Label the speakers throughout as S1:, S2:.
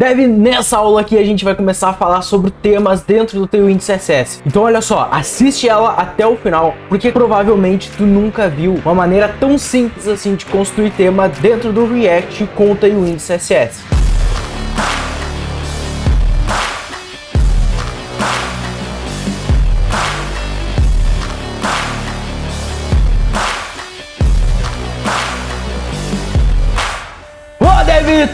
S1: Dev, nessa aula aqui a gente vai começar a falar sobre temas dentro do Tailwind CSS. Então olha só, assiste ela até o final, porque provavelmente tu nunca viu uma maneira tão simples assim de construir tema dentro do React com o Tailwind CSS.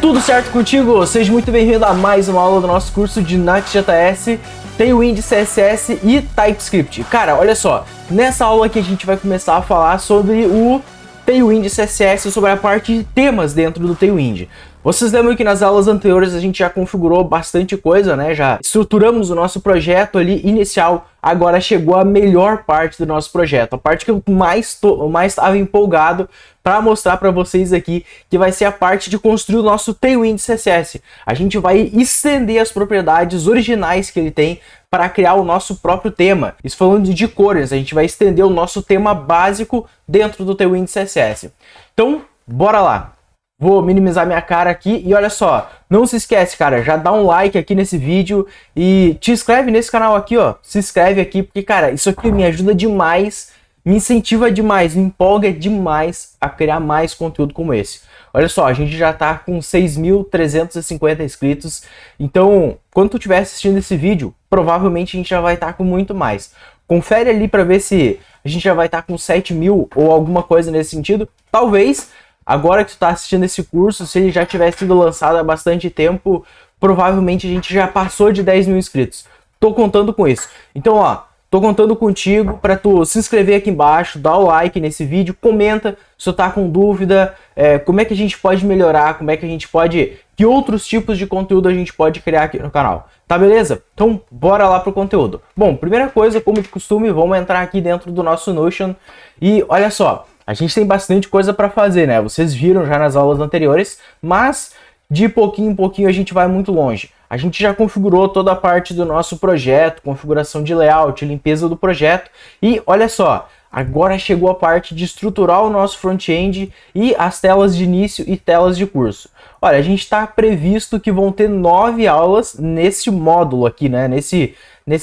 S1: Tudo certo contigo? Seja muito bem-vindo a mais uma aula do nosso curso de Next.js, Tailwind CSS e TypeScript. Cara, olha só, nessa aula aqui a gente vai começar a falar sobre o Tailwind CSS, sobre a parte de temas dentro do Tailwind. Vocês lembram que nas aulas anteriores a gente já configurou bastante coisa, né? Já estruturamos o nosso projeto ali inicial. Agora chegou a melhor parte do nosso projeto, a parte que eu mais estava empolgado para mostrar para vocês aqui, que vai ser a parte de construir o nosso Tailwind CSS. A gente vai estender as propriedades originais que ele tem para criar o nosso próprio tema. Isso falando de cores, a gente vai estender o nosso tema básico dentro do Tailwind CSS. Então, bora lá! Vou minimizar minha cara aqui e olha só, não se esquece, cara, já dá um like aqui nesse vídeo e te inscreve nesse canal aqui, ó, se inscreve aqui, porque, cara, isso aqui me ajuda demais, me incentiva demais, me empolga demais a criar mais conteúdo como esse. Olha só, a gente já tá com 6.350 inscritos, então, quando tu estiver assistindo esse vídeo, provavelmente a gente já vai estar com muito mais. Confere ali para ver se a gente já vai estar com 7.000 ou alguma coisa nesse sentido, talvez. Agora que tu está assistindo esse curso, se ele já tivesse sido lançado há bastante tempo, provavelmente a gente já passou de 10.000 inscritos. Tô contando com isso. Então, ó, tô contando contigo para tu se inscrever aqui embaixo, dar o like nesse vídeo, comenta se tu tá com dúvida, como é que a gente pode melhorar, como é que a gente pode, que outros tipos de conteúdo a gente pode criar aqui no canal. Tá beleza? Então, bora lá pro conteúdo. Bom, primeira coisa, como de costume, vamos entrar aqui dentro do nosso Notion e olha só, a gente tem bastante coisa para fazer, né? Vocês viram já nas aulas anteriores, mas de pouquinho em pouquinho a gente vai muito longe. A gente já configurou toda a parte do nosso projeto, configuração de layout, limpeza do projeto. E olha só, agora chegou a parte de estruturar o nosso front-end e as telas de início e telas de curso. Olha, a gente está previsto que vão ter 9 aulas nesse módulo aqui, né?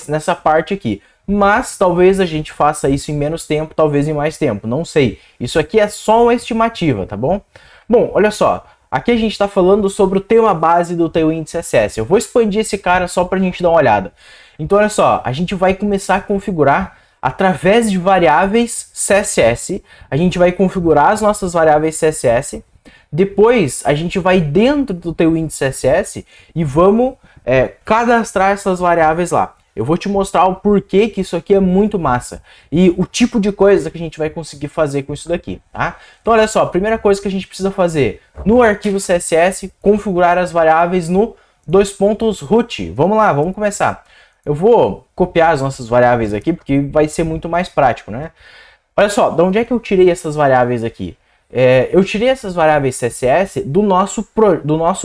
S1: Nessa parte aqui. Mas talvez a gente faça isso em menos tempo, talvez em mais tempo, não sei. Isso aqui é só uma estimativa, tá bom? Bom, olha só, aqui a gente está falando sobre o tema base do Tailwind CSS. Eu vou expandir esse cara só para a gente dar uma olhada. Então olha só, a gente vai começar a configurar através de variáveis CSS. A gente vai configurar as nossas variáveis CSS. Depois a gente vai dentro do Tailwind CSS e vamos cadastrar essas variáveis lá. Eu vou te mostrar o porquê que isso aqui é muito massa e o tipo de coisa que a gente vai conseguir fazer com isso daqui, tá? Então olha só, a primeira coisa que a gente precisa fazer no arquivo CSS, configurar as variáveis no root. Vamos lá, vamos começar. Eu vou copiar as nossas variáveis aqui porque vai ser muito mais prático, né? Olha só, de onde é que eu tirei essas variáveis aqui? Eu tirei essas variáveis CSS do nosso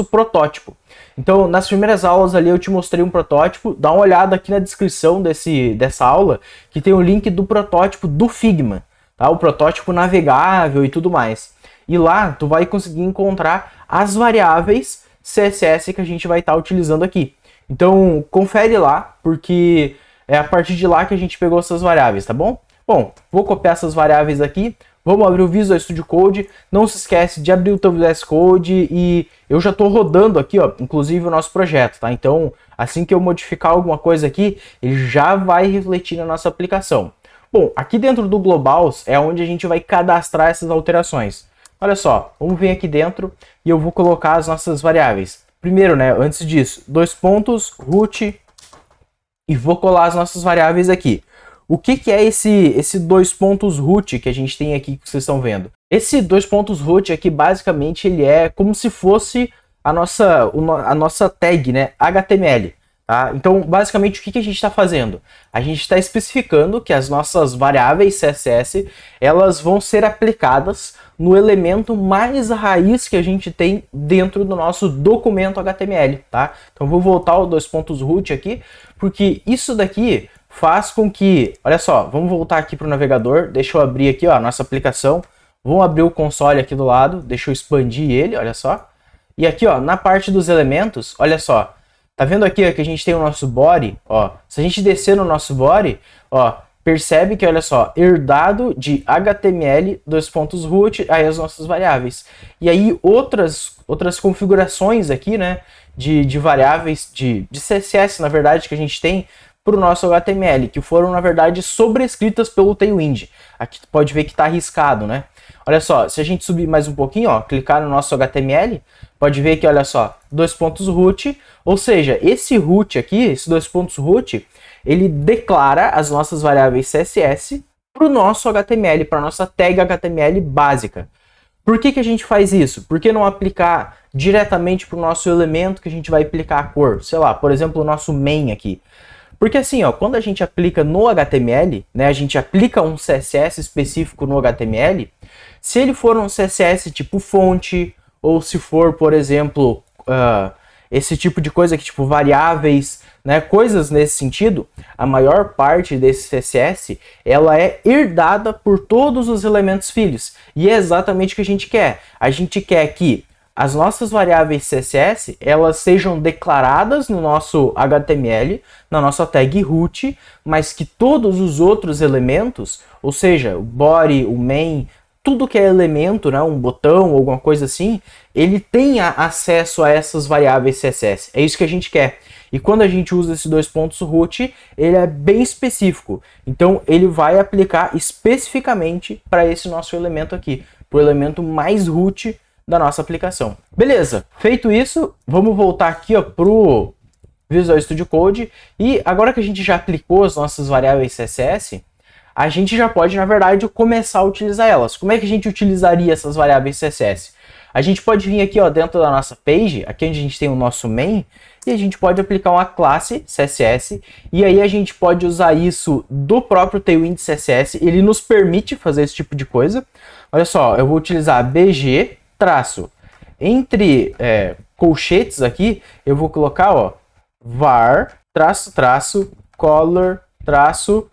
S1: protótipo. Então, nas primeiras aulas ali eu te mostrei um protótipo. Dá uma olhada aqui na descrição dessa aula, que tem o link do protótipo do Figma, tá? O protótipo navegável e tudo mais. E lá tu vai conseguir encontrar as variáveis CSS que a gente vai estar utilizando aqui. Então, confere lá, porque é a partir de lá que a gente pegou essas variáveis, tá bom? Bom, vou copiar essas variáveis aqui. Vamos abrir o Visual Studio Code, não se esquece de abrir o teu VS Code e eu já estou rodando aqui, ó, inclusive o nosso projeto, tá? Então, assim que eu modificar alguma coisa aqui, ele já vai refletir na nossa aplicação. Bom, aqui dentro do Globals é onde a gente vai cadastrar essas alterações. Olha só, vamos vir aqui dentro e eu vou colocar as nossas variáveis. Primeiro, né, antes disso, root e vou colar as nossas variáveis aqui. O que é esse root que a gente tem aqui que vocês estão vendo? Esse root aqui basicamente ele é como se fosse a nossa tag, né, HTML. Tá? Então basicamente o que a gente está fazendo? A gente está especificando que as nossas variáveis CSS elas vão ser aplicadas no elemento mais raiz que a gente tem dentro do nosso documento HTML. Tá? Então vou voltar ao root aqui, porque isso daqui faz com que, olha só, vamos voltar aqui para o navegador, deixa eu abrir aqui ó, a nossa aplicação, vamos abrir o console aqui do lado, deixa eu expandir ele, olha só, E aqui, ó, na parte dos elementos, olha só. Tá vendo aqui ó, que a gente tem o nosso body, ó. Se a gente descer no nosso body, ó, percebe que, olha só, herdado de HTML, root, aí as nossas variáveis. E aí outras configurações aqui, né, de variáveis, de CSS, na verdade, que a gente tem para o nosso HTML, que foram, na verdade, sobrescritas pelo Tailwind. Aqui tu pode ver que está arriscado, né? Olha só, se a gente subir mais um pouquinho, ó, clicar no nosso HTML, pode ver que, olha só, root, ou seja, esse root aqui, esse root, ele declara as nossas variáveis CSS para o nosso HTML, para a nossa tag HTML básica. Por que a gente faz isso? Por que não aplicar diretamente para o nosso elemento que a gente vai aplicar a cor? Sei lá, por exemplo, o nosso main aqui. Porque assim, ó, quando a gente aplica no HTML, né, a gente aplica um CSS específico no HTML, se ele for um CSS tipo fonte, ou se for, por exemplo, esse tipo de coisa que tipo variáveis, né, coisas nesse sentido, a maior parte desse CSS, ela é herdada por todos os elementos filhos. E é exatamente o que a gente quer. A gente quer que as nossas variáveis CSS, elas sejam declaradas no nosso HTML, na nossa tag root, mas que todos os outros elementos, ou seja, o body, o main, tudo que é elemento, né, um botão, alguma coisa assim, ele tenha acesso a essas variáveis CSS. É isso que a gente quer. E quando a gente usa esse root, ele é bem específico. Então, ele vai aplicar especificamente para esse nosso elemento aqui, para o elemento mais root da nossa aplicação. Beleza, feito isso, vamos voltar aqui para o Visual Studio Code. E agora que a gente já aplicou as nossas variáveis CSS, a gente já pode, na verdade, começar a utilizar elas. Como é que a gente utilizaria essas variáveis CSS? A gente pode vir aqui ó, dentro da nossa page, aqui onde a gente tem o nosso main, e a gente pode aplicar uma classe CSS, e aí a gente pode usar isso do próprio Tailwind CSS, ele nos permite fazer esse tipo de coisa. Olha só, eu vou utilizar BG, traço, entre colchetes aqui, eu vou colocar ó, var, traço, color, traço,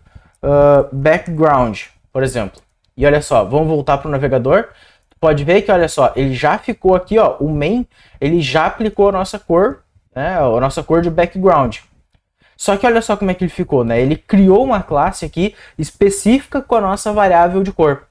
S1: background, por exemplo. E olha só, vamos voltar para o navegador. Pode ver que, olha só, ele já ficou aqui, ó, o main, ele já aplicou a nossa cor, né, a nossa cor de background. Só que olha só como é que ele ficou, né? Ele criou uma classe aqui específica com a nossa variável de cor.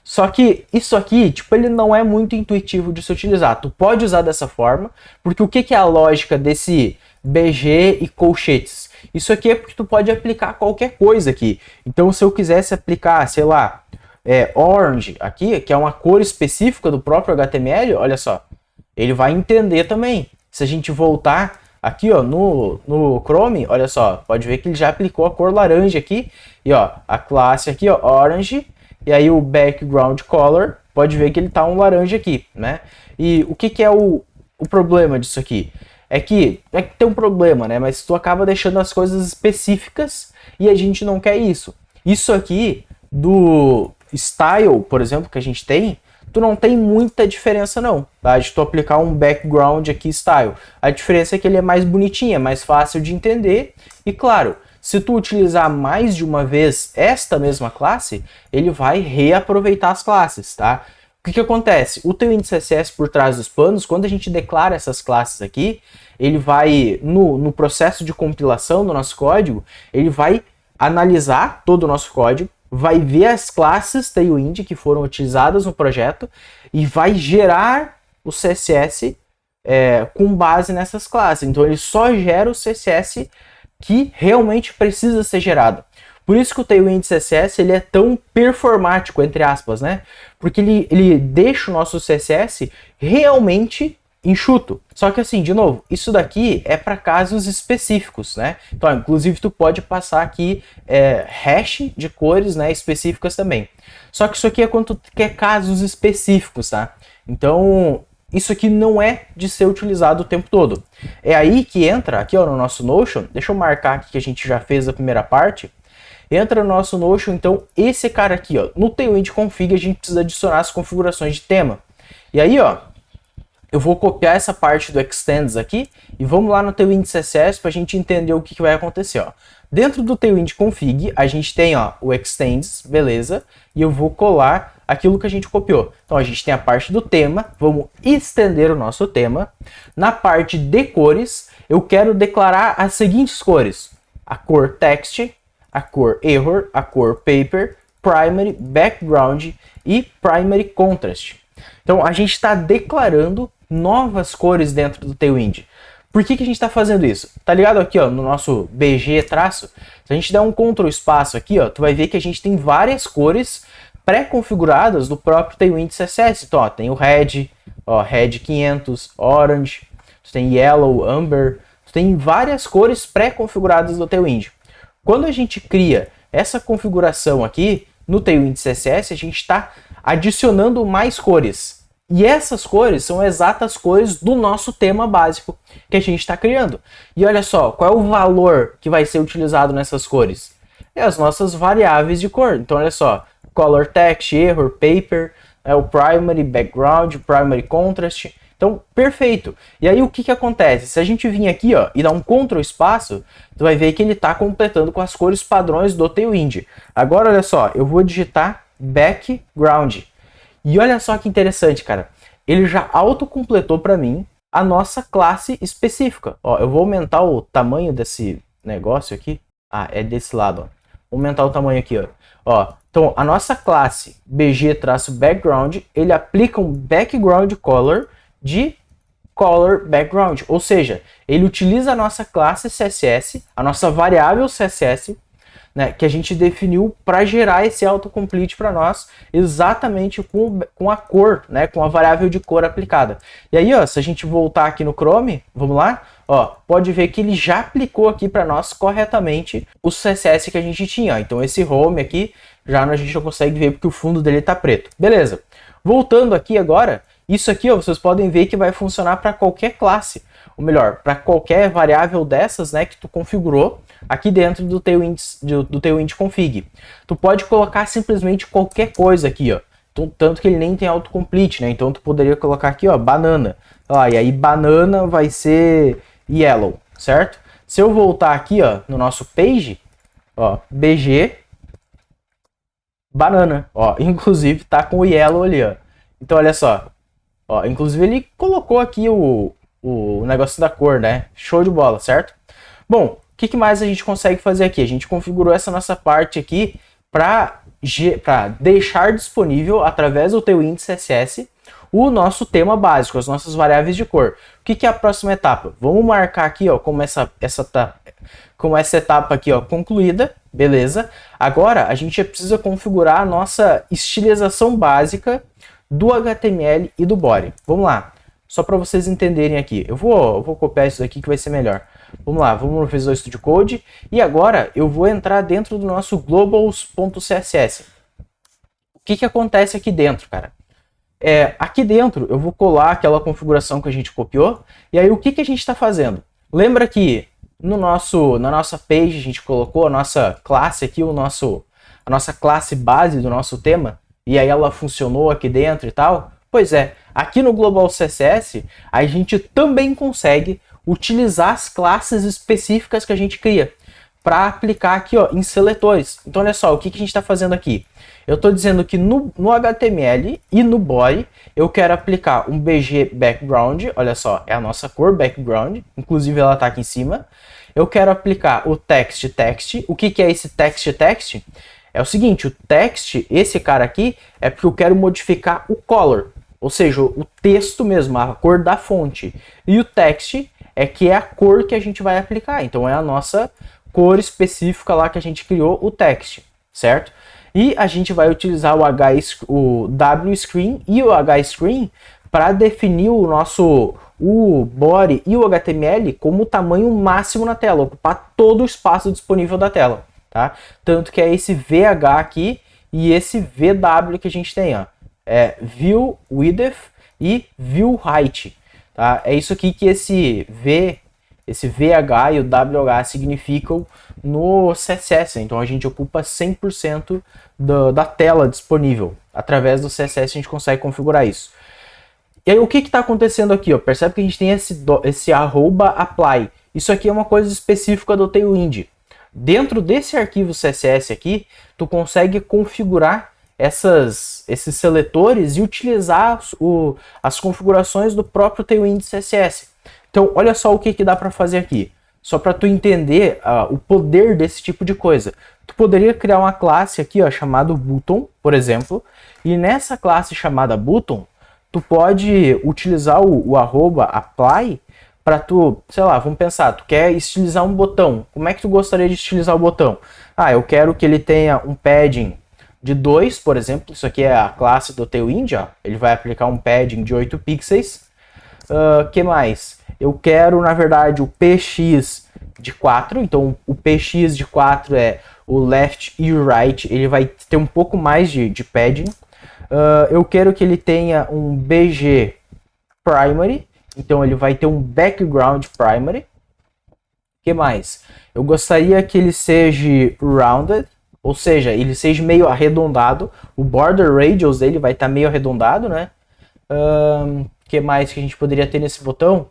S1: Só que isso aqui, tipo, ele não é muito intuitivo de se utilizar. Tu pode usar dessa forma, porque o que é a lógica desse BG e colchetes? Isso aqui é porque tu pode aplicar qualquer coisa aqui. Então, se eu quisesse aplicar, sei lá, orange aqui, que é uma cor específica do próprio HTML, olha só, ele vai entender também. Se a gente voltar aqui, ó, no Chrome, olha só, pode ver que ele já aplicou a cor laranja aqui, e ó, a classe aqui, ó, orange, e aí o background color, pode ver que ele tá um laranja aqui, né? E o que é o problema disso aqui? É que tem um problema, né? Mas tu acaba deixando as coisas específicas e a gente não quer isso. Isso aqui do style, por exemplo, que a gente tem, tu não tem muita diferença não, tá? De tu aplicar um background aqui style. A diferença é que ele é mais bonitinho, é mais fácil de entender e claro, se tu utilizar mais de uma vez esta mesma classe, ele vai reaproveitar as classes, tá? O que acontece? O Tailwind CSS por trás dos panos, quando a gente declara essas classes aqui, ele vai, no processo de compilação do nosso código, ele vai analisar todo o nosso código, vai ver as classes Tailwind que foram utilizadas no projeto e vai gerar o CSS com base nessas classes. Então ele só gera o CSS que realmente precisa ser gerado. Por isso que o Tailwind CSS ele é tão performático, entre aspas, né? Porque ele deixa o nosso CSS realmente enxuto. Só que assim, de novo, isso daqui é para casos específicos, né? Então, inclusive, tu pode passar aqui hash de cores, né, específicas também. Só que isso aqui é quando tu quer casos específicos, tá? Então, isso aqui não é de ser utilizado o tempo todo. É aí que entra, aqui ó, no nosso Notion, deixa eu marcar aqui que a gente já fez a primeira parte. Entra no nosso Notion, então, esse cara aqui, ó, no Tailwind Config a gente precisa adicionar as configurações de tema. E aí, ó, eu vou copiar essa parte do Extends aqui e vamos lá no Tailwind CSS para a gente entender o que vai acontecer, ó. Dentro do Tailwind Config, a gente tem, ó, o Extends, beleza, e eu vou colar aquilo que a gente copiou. Então a gente tem a parte do tema, vamos estender o nosso tema. Na parte de cores, eu quero declarar as seguintes cores: a cor text, a cor error, a cor paper, primary, background e primary contrast. Então a gente está declarando novas cores dentro do Tailwind. Por que a gente está fazendo isso? Tá ligado aqui, ó, no nosso BG traço? Se a gente der um Ctrl espaço aqui, ó, tu vai ver que a gente tem várias cores pré-configuradas do próprio Tailwind CSS. Então, ó, tem o Red, ó, Red 500, Orange, tu tem Yellow, Amber, tu tem várias cores pré-configuradas do Tailwind. Quando a gente cria essa configuração aqui no Tailwind CSS, a gente está adicionando mais cores. E essas cores são exatas cores do nosso tema básico que a gente está criando. E olha só, qual é o valor que vai ser utilizado nessas cores? É as nossas variáveis de cor. Então olha só, color text, error, paper, o primary, background, primary contrast. Então, perfeito. E aí o que acontece? Se a gente vir aqui, ó, e dar um Ctrl espaço, tu vai ver que ele está completando com as cores padrões do Tailwind. Agora olha só, eu vou digitar background. E olha só que interessante, cara. Ele já autocompletou para mim a nossa classe específica. Ó, eu vou aumentar o tamanho desse negócio aqui. Ah, é desse lado, ó. Vou aumentar o tamanho aqui, ó. Ó, então, a nossa classe bg-background, ele aplica um background color de color background. Ou seja, ele utiliza a nossa classe CSS, a nossa variável CSS, né, que a gente definiu para gerar esse autocomplete para nós, exatamente com a cor, né, com a variável de cor aplicada. E aí, ó, se a gente voltar aqui no Chrome, vamos lá, ó, pode ver que ele já aplicou aqui para nós corretamente o CSS que a gente tinha. Ó. Então esse home aqui, já a gente já consegue ver porque o fundo dele está preto. Beleza. Voltando aqui agora, isso aqui, ó, vocês podem ver que vai funcionar para qualquer classe. Ou melhor, para qualquer variável dessas, né, que tu configurou aqui dentro do Tailwind config. Tu pode colocar simplesmente qualquer coisa aqui, ó. Tanto que ele nem tem autocomplete, né? Então tu poderia colocar aqui, ó, banana. Ó, e aí banana vai ser yellow, certo? Se eu voltar aqui, ó, no nosso page, ó, bg banana, ó, inclusive tá com o yellow ali, ó. Então olha só, ó, inclusive ele colocou aqui o negócio da cor, né? Show de bola, certo? Bom, o que mais a gente consegue fazer aqui? A gente configurou essa nossa parte aqui para deixar disponível através do Tailwind CSS o nosso tema básico, as nossas variáveis de cor. O que é a próxima etapa? Vamos marcar aqui, ó, como essa etapa aqui, ó, concluída, beleza? Agora a gente precisa configurar a nossa estilização básica do HTML e do body. Vamos lá. Só para vocês entenderem aqui. Eu vou copiar isso aqui que vai ser melhor. Vamos lá, vamos no Visual Studio Code. E agora eu vou entrar dentro do nosso globals.css. O que acontece aqui dentro, cara? Aqui dentro eu vou colar aquela configuração que a gente copiou. E aí o que a gente está fazendo? Lembra que na nossa page a gente colocou a nossa classe aqui, a nossa classe base do nosso tema? E aí ela funcionou aqui dentro e tal? Pois é, aqui no Global CSS a gente também consegue utilizar as classes específicas que a gente cria para aplicar aqui, ó, em seletores. Então olha só, o que a gente está fazendo aqui? Eu estou dizendo que no HTML e no body eu quero aplicar um BG background, olha só, é a nossa cor background, inclusive ela está aqui em cima. Eu quero aplicar o text. O que é esse text? É o seguinte, o text, esse cara aqui, é porque eu quero modificar o color, ou seja, o texto mesmo, a cor da fonte. E o text é a cor que a gente vai aplicar, então é a nossa cor específica lá que a gente criou, o text, certo? E a gente vai utilizar o WScreen e o HScreen para definir o body e o HTML como o tamanho máximo na tela, ocupar todo o espaço disponível da tela, tá? Tanto que é esse VH aqui e esse VW que a gente tem, ó. É View Width e View Height, tá? É isso aqui que esse VH e o WH significam no CSS, então a gente ocupa 100% da tela disponível. Através do CSS a gente consegue configurar isso. E aí o que está acontecendo aqui? Ó? Percebe que a gente tem esse @apply. Isso aqui é uma coisa específica do Tailwind. Dentro desse arquivo CSS aqui, tu consegue configurar esses seletores e utilizar as configurações do próprio Tailwind CSS. Então, olha só o que dá para fazer aqui. Só para tu entender o poder desse tipo de coisa. Tu poderia criar uma classe aqui, ó, chamada button, por exemplo, e nessa classe chamada button, tu pode utilizar o @apply para tu, sei lá, vamos pensar, tu quer estilizar um botão. Como é que tu gostaria de estilizar o botão? Ah, eu quero que ele tenha um padding de 2, por exemplo. Isso aqui é a classe do Tailwind, ó. Ele vai aplicar um padding de 8 pixels. Que mais? Eu quero, na verdade, o px de 4. Então, o px de 4 é o left e o right. Ele vai ter um pouco mais de padding. Eu quero que ele tenha um bg primary. Então, ele vai ter um background primary. Que mais? Eu gostaria que ele seja rounded. Ou seja, ele seja meio arredondado. O border radius dele vai estar meio arredondado, né? Que mais que a gente poderia ter nesse botão?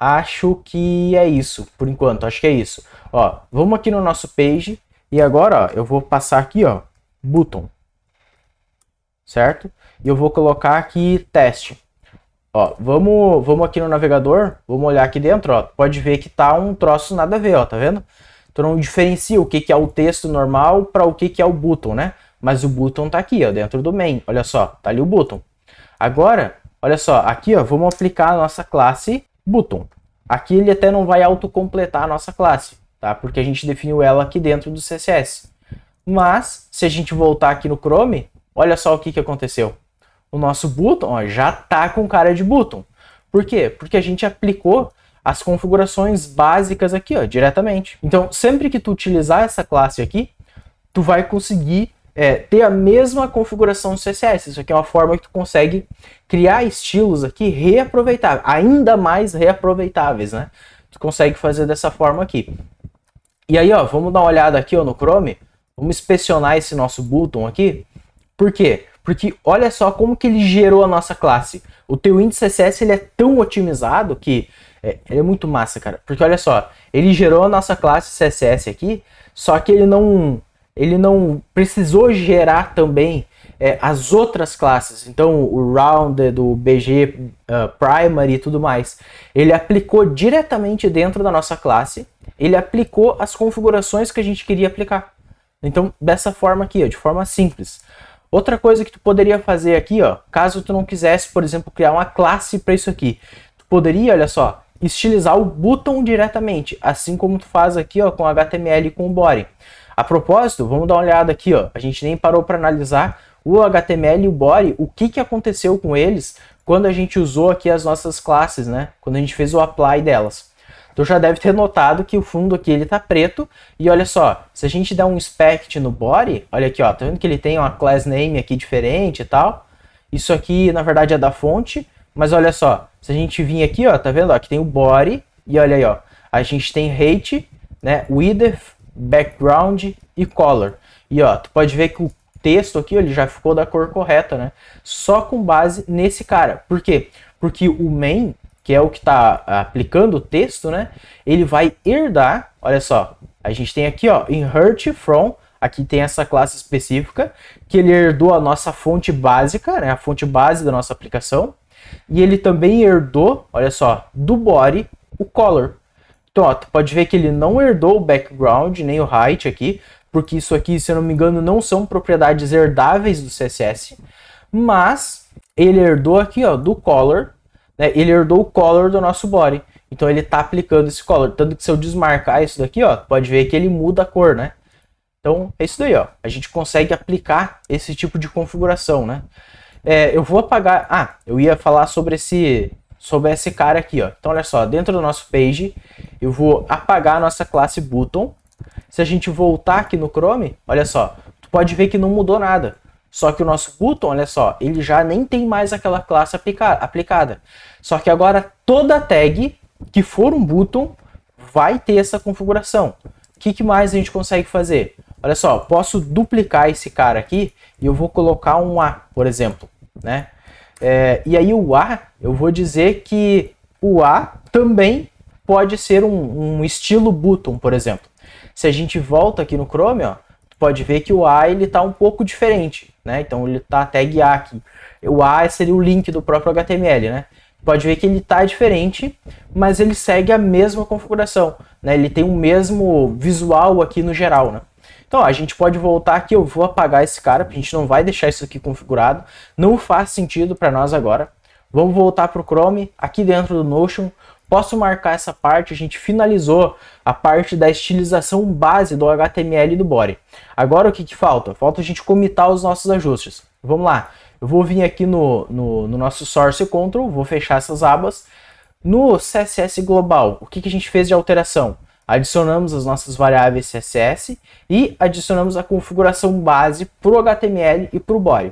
S1: Acho que é isso, por enquanto, acho que é isso. Ó, vamos aqui no nosso page e agora, ó, eu vou passar aqui, ó, button. Certo? E eu vou colocar aqui teste. Ó, vamos aqui no navegador, vamos olhar aqui dentro, ó, pode ver que tá um troço nada a ver, ó, tá vendo? Então não diferencia o que é o texto normal para o que é o button, né? Mas o button tá aqui, ó, dentro do main, olha só, tá ali o button. Agora, olha só, aqui ó, vamos aplicar a nossa classe button. Aqui ele até não vai autocompletar a nossa classe, tá? Porque a gente definiu ela aqui dentro do CSS. Mas, se a gente voltar aqui no Chrome, olha só o que aconteceu. O nosso button ó, já tá com cara de button. Por quê? Porque a gente aplicou as configurações básicas aqui, ó, diretamente. Então, sempre que tu utilizar essa classe aqui, tu vai conseguir ter a mesma configuração do CSS. Isso aqui é uma forma que tu consegue criar estilos aqui reaproveitáveis, ainda mais reaproveitáveis, né? Tu consegue fazer dessa forma aqui. E aí, ó, vamos dar uma olhada aqui, ó, no Chrome. Vamos inspecionar esse nosso button aqui. Por quê? Porque olha só como que ele gerou a nossa classe. O Tailwind CSS ele é tão otimizado que ele é muito massa, cara. Porque olha só, ele gerou a nossa classe CSS aqui, só que ele não precisou gerar também as outras classes. Então, o Rounded, o BG Primary e tudo mais. Ele aplicou diretamente dentro da nossa classe. Ele aplicou as configurações que a gente queria aplicar. Então, dessa forma aqui, ó, de forma simples. Outra coisa que tu poderia fazer aqui, ó, caso tu não quisesse, por exemplo, criar uma classe para isso aqui. Tu poderia, olha só, estilizar o button diretamente, assim como tu faz aqui, ó, com HTML e com o body. A propósito, vamos dar uma olhada aqui, ó. A gente nem parou para analisar o HTML e o body, o que aconteceu com eles quando a gente usou aqui as nossas classes, né? Quando a gente fez o apply delas. Tu já deve ter notado que o fundo aqui ele tá preto e olha só, se a gente der um inspect no body, olha aqui, ó, tá vendo que ele tem uma class name aqui diferente e tal? Isso aqui, na verdade, é da fonte, mas olha só, se a gente vir aqui, ó, tá vendo, ó, que tem o body e olha aí, ó, a gente tem height, né, width, background e color. E ó, tu pode ver que o texto aqui, ó, ele já ficou da cor correta, né? Só com base nesse cara. Por quê? Porque o main, que é o que está aplicando o texto, né? Ele vai herdar, olha só, a gente tem aqui, ó, inherit from, aqui tem essa classe específica, que ele herdou a nossa fonte básica, né? A fonte base da nossa aplicação. E ele também herdou, olha só, do body, o color. Então, ó, tu pode ver que ele não herdou o background, nem o height aqui, porque isso aqui, se eu não me engano, não são propriedades herdáveis do CSS, mas ele herdou aqui, ó, do color, né? Ele herdou o color do nosso body. Então ele está aplicando esse color, tanto que se eu desmarcar isso daqui, ó, pode ver que ele muda a cor, né? Então é isso daí, ó. A gente consegue aplicar esse tipo de configuração, né? Eu vou apagar. Ah, eu ia falar sobre esse cara aqui, ó. Então olha só, dentro do nosso page, eu vou apagar a nossa classe button. Se a gente voltar aqui no Chrome, olha só, tu pode ver que não mudou nada. Só que o nosso button, olha só, ele já nem tem mais aquela classe aplicada. Só que agora toda tag que for um button vai ter essa configuração. O que mais a gente consegue fazer? Olha só, posso duplicar esse cara aqui e eu vou colocar um A, por exemplo, né? E aí o A, eu vou dizer que o A também pode ser um estilo button, por exemplo. Se a gente volta aqui no Chrome, ó, pode ver que o A ele tá um pouco diferente, né? Então ele tá tag A aqui. O A seria o link do próprio HTML, né? Pode ver que ele tá diferente, mas ele segue a mesma configuração, né? Ele tem o mesmo visual aqui no geral, né? Então, ó, a gente pode voltar aqui, eu vou apagar esse cara, porque a gente não vai deixar isso aqui configurado, não faz sentido para nós agora. Vamos voltar para o Chrome, aqui dentro do Notion, posso marcar essa parte, a gente finalizou a parte da estilização base do HTML e do body. Agora o que falta? Falta a gente comitar os nossos ajustes. Vamos lá, eu vou vir aqui no nosso Source Control, vou fechar essas abas. No CSS Global, o que a gente fez de alteração? Adicionamos as nossas variáveis CSS e adicionamos a configuração base para o HTML e para o body.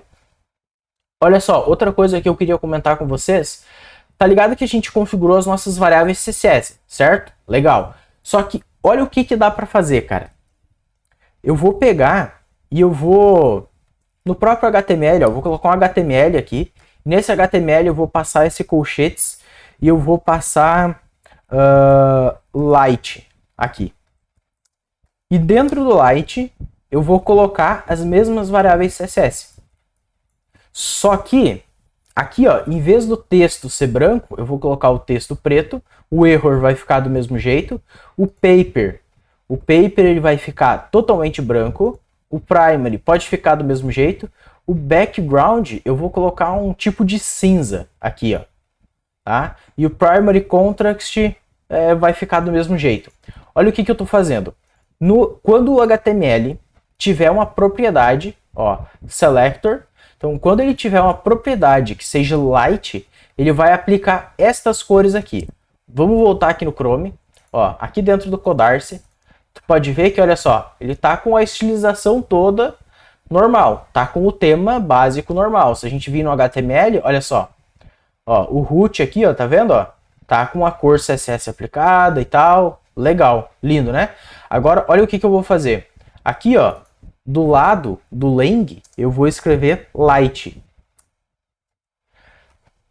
S1: Olha só, outra coisa que eu queria comentar com vocês, tá ligado que a gente configurou as nossas variáveis CSS, certo? Legal. Só que olha o que dá para fazer, cara. Eu vou pegar e eu vou, no próprio HTML, ó, vou colocar um HTML aqui. Nesse HTML eu vou passar esse colchetes e eu vou passar light aqui. E dentro do light eu vou colocar as mesmas variáveis CSS. Só que aqui, ó, em vez do texto ser branco, eu vou colocar o texto preto. O error vai ficar do mesmo jeito. O paper ele vai ficar totalmente branco. O primary pode ficar do mesmo jeito. O background eu vou colocar um tipo de cinza aqui, ó, tá? E o primary contrast vai ficar do mesmo jeito. Olha o que eu estou fazendo. Quando o HTML tiver uma propriedade, ó, selector, então quando ele tiver uma propriedade que seja light, ele vai aplicar estas cores aqui. Vamos voltar aqui no Chrome, ó, aqui dentro do Codarce, tu pode ver que, olha só, ele tá com a estilização toda normal, tá com o tema básico normal. Se a gente vir no HTML, olha só, ó, o root aqui, ó, tá vendo, ó, tá com a cor CSS aplicada e tal. Legal, lindo, né? Agora, olha o que eu vou fazer. Aqui, ó, do lado do lang, eu vou escrever light.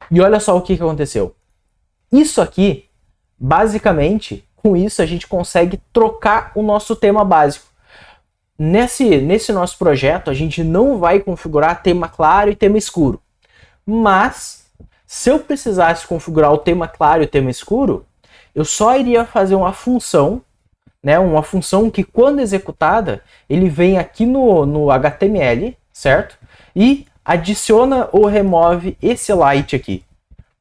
S1: E olha só o que aconteceu. Isso aqui, basicamente, com isso a gente consegue trocar o nosso tema básico. Nesse nosso projeto, a gente não vai configurar tema claro e tema escuro. Mas, se eu precisasse configurar o tema claro e o tema escuro, eu só iria fazer uma função que quando executada, ele vem aqui no HTML, certo? E adiciona ou remove esse light aqui.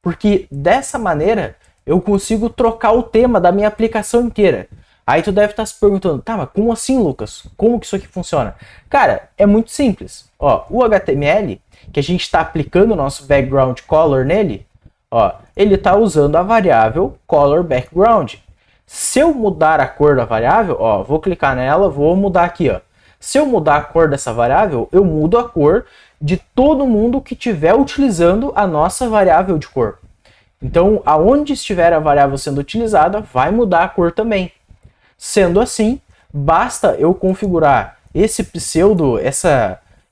S1: Porque dessa maneira, eu consigo trocar o tema da minha aplicação inteira. Aí tu deve estar se perguntando, tá, mas como assim, Lucas? Como que isso aqui funciona? Cara, é muito simples. Ó, o HTML, que a gente está aplicando o nosso background color nele, ó, ele está usando a variável color background. Se eu mudar a cor da variável, ó, vou clicar nela, vou mudar aqui, ó. Se eu mudar a cor dessa variável, eu mudo a cor de todo mundo que estiver utilizando a nossa variável de cor. Então, aonde estiver a variável sendo utilizada, vai mudar a cor também. Sendo assim, basta eu configurar esse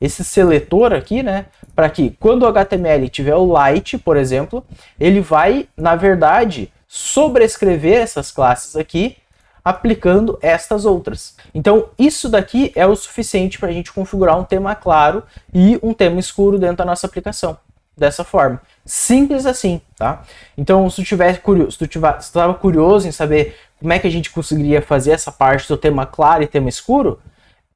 S1: esse seletor aqui, né, para que quando o HTML tiver o light, por exemplo, ele vai, na verdade, sobrescrever essas classes aqui, aplicando estas outras. Então, isso daqui é o suficiente para a gente configurar um tema claro e um tema escuro dentro da nossa aplicação. Dessa forma. Simples assim, tá? Então, se tu estava curioso em saber como é que a gente conseguiria fazer essa parte do tema claro e tema escuro,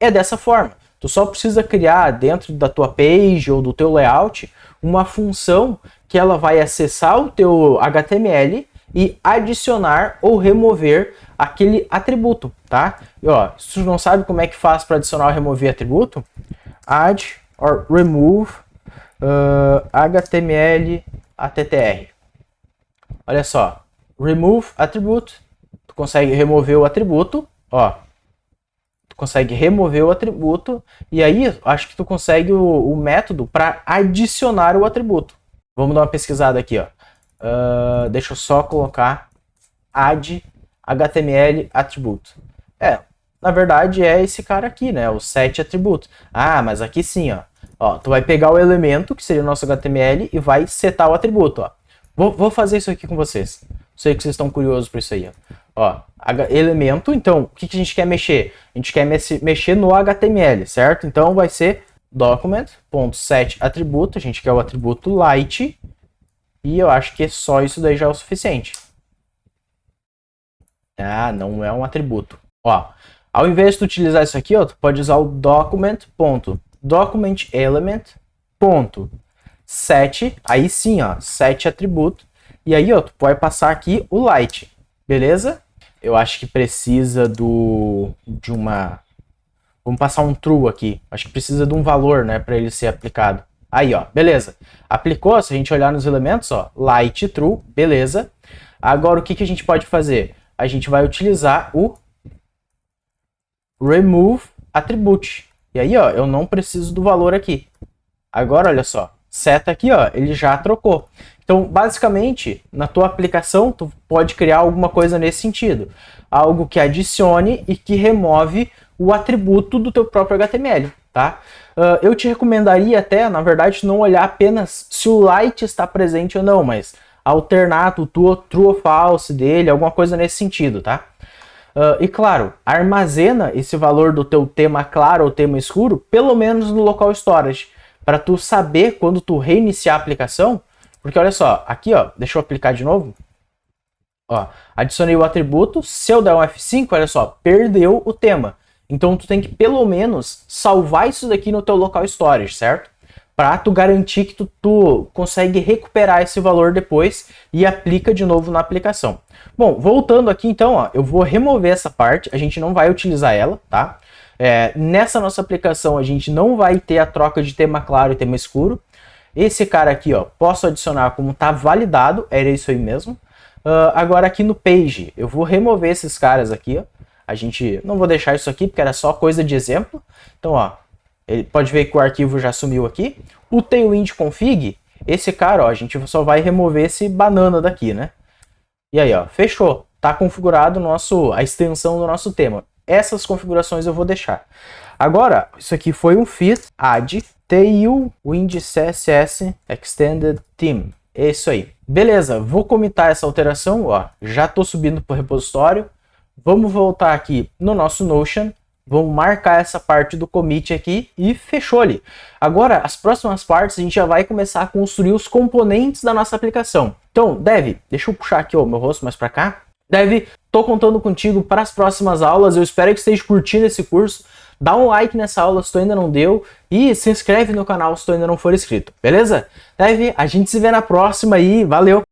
S1: é dessa forma. Tu só precisa criar dentro da tua page ou do teu layout uma função que ela vai acessar o teu HTML e adicionar ou remover aquele atributo, tá? E, ó, se tu não sabe como é que faz para adicionar ou remover atributo, add or remove HTML attr. Olha só, remove attribute, tu consegue remover o atributo, ó. Tu consegue remover o atributo e aí acho que tu consegue o método para adicionar o atributo. Vamos dar uma pesquisada aqui, ó. Deixa eu só colocar add HTML attribute. Na verdade é esse cara aqui, né? O set attribute. Ah, mas aqui sim, ó. Ó, tu vai pegar o elemento, que seria o nosso HTML, e vai setar o atributo, ó. Vou fazer isso aqui com vocês. Sei que vocês estão curiosos por isso aí, ó. Ó, elemento, então, o que a gente quer mexer? A gente quer mexer no HTML, certo? Então vai ser document.setAtributo, a gente quer o atributo light, e eu acho que só isso daí já é o suficiente. Ah, não é um atributo. Ó, ao invés de tu utilizar isso aqui, ó, tu pode usar o document.documentElement.set, aí sim, ó, set atributo, e aí, ó, tu pode passar aqui o light, beleza? Eu acho que precisa de uma... Vamos passar um true aqui. Acho que precisa de um valor, né, para ele ser aplicado. Aí, ó, beleza. Aplicou, se a gente olhar nos elementos, ó, light true, beleza. Agora, o que a gente pode fazer? A gente vai utilizar o remove attribute. E aí, ó, eu não preciso do valor aqui. Agora, olha só, seta aqui, ó, ele já trocou. Então, basicamente, na tua aplicação, tu pode criar alguma coisa nesse sentido. Algo que adicione e que remove o atributo do teu próprio HTML, tá? Eu te recomendaria até, na verdade, não olhar apenas se o light está presente ou não, mas alternar o true ou false dele, alguma coisa nesse sentido, tá? E claro, armazena esse valor do teu tema claro ou tema escuro, pelo menos no local storage, para tu saber quando tu reiniciar a aplicação, porque olha só, aqui ó, deixa eu aplicar de novo, ó, adicionei o atributo, se eu der um F5, olha só, perdeu o tema. Então tu tem que pelo menos salvar isso daqui no teu local storage, certo? Para tu garantir que tu consegue recuperar esse valor depois e aplica de novo na aplicação. Bom, voltando aqui então, ó, eu vou remover essa parte, a gente não vai utilizar ela, tá? Nessa nossa aplicação a gente não vai ter a troca de tema claro e tema escuro. Esse cara aqui, ó, posso adicionar como tá validado, era isso aí mesmo. Agora aqui no page, eu vou remover esses caras aqui, ó. A gente não vou deixar isso aqui porque era só coisa de exemplo. Então, ó, ele pode ver que o arquivo já sumiu aqui. O tailwind config, esse cara, ó, a gente só vai remover esse banana daqui, né? E aí, ó, fechou. Tá configurado a extensão do nosso tema. Essas configurações eu vou deixar. Agora, isso aqui foi um fit add tailwind css extended theme. É isso aí. Beleza, vou comitar essa alteração, ó. Já tô subindo pro repositório. Vamos voltar aqui no nosso Notion, vamos marcar essa parte do commit aqui e fechou ali. Agora, as próximas partes a gente já vai começar a construir os componentes da nossa aplicação. Então, Dev, deixa eu puxar aqui o meu rosto mais para cá. Dev, tô contando contigo para as próximas aulas, eu espero que esteja curtindo esse curso. Dá um like nessa aula se tu ainda não deu e se inscreve no canal se tu ainda não for inscrito, beleza? Dev, a gente se vê na próxima e valeu!